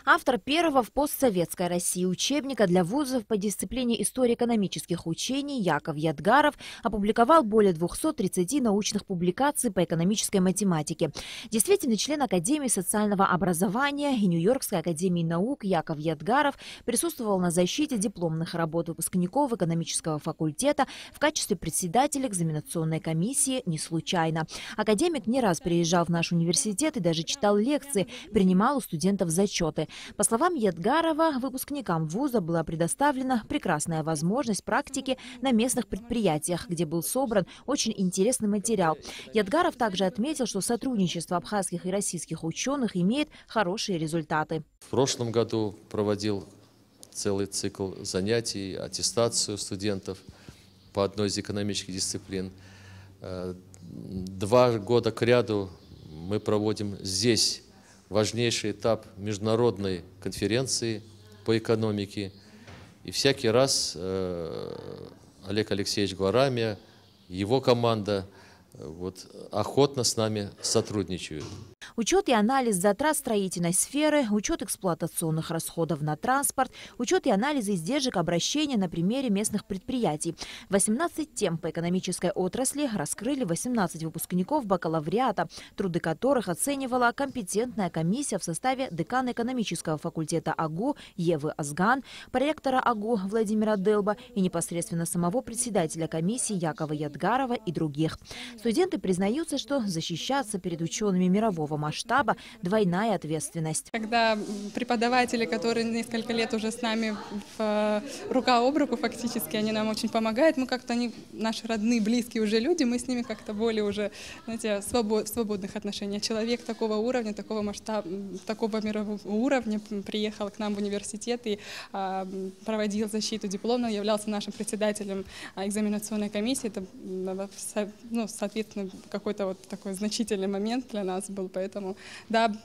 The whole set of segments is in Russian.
Автор первого в постсоветской России учебника для вузов по дисциплине истории экономических учений Яков Ядгаров опубликовал более 230 научных публикаций по экономической математике. Действительный член Академии социального образования и Нью-Йоркской академии наук Яков Ядгаров присутствовал на защите дипломных работ выпускников экономического факультета в качестве председателя экзаменационной комиссии не случайно. Академик не раз приезжал в наш университет и даже читал лекции, принимал у студентов зачеты. По словам Ядгарова, выпускникам вуза была предоставлена прекрасная возможность практики на местных предприятиях, где был собран очень интересный материал. Ядгаров также отметил, что сотрудничество абхазских и российских ученых имеет хорошие результаты. В прошлом году проводил целый цикл занятий, аттестацию студентов по одной из экономических дисциплин. 2 года кряду мы проводим здесь важнейший этап международной конференции по экономике. И всякий раз Олег Алексеевич Гварамия, его команда охотно с нами сотрудничают. Учет и анализ затрат строительной сферы, учет эксплуатационных расходов на транспорт, учет и анализ издержек обращения на примере местных предприятий. 18 тем по экономической отрасли раскрыли 18 выпускников бакалавриата, труды которых оценивала компетентная комиссия в составе декана экономического факультета АГУ Евы Азган, проректора АГУ Владимира Делба и непосредственно самого председателя комиссии Якова Ядгарова и других. Студенты признаются, что защищаться перед учеными мирового масштаба – двойная ответственность. Когда преподаватели, которые несколько лет уже с нами рука об руку фактически, они нам очень помогают, мы как-то, они наши родные, близкие уже люди, мы с ними как-то более уже, знаете, в свободных отношениях. Человек такого уровня, такого масштаба, такого мирового уровня приехал к нам в университет и проводил защиту диплома, являлся нашим председателем экзаменационной комиссии. Это, соответственно, какой-то вот такой значительный момент для нас был. Поэтому, да,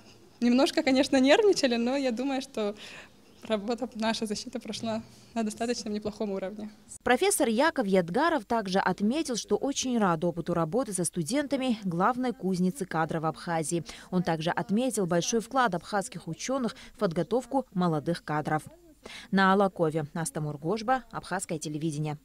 немножко, конечно, нервничали, но я думаю, что наша защита прошла на достаточно неплохом уровне. Профессор Яков Ядгаров также отметил, что очень рад опыту работы со студентами главной кузницы кадров Абхазии. Он также отметил большой вклад абхазских ученых в подготовку молодых кадров. На Алакове Астамур Гошба, Абхазское телевидение.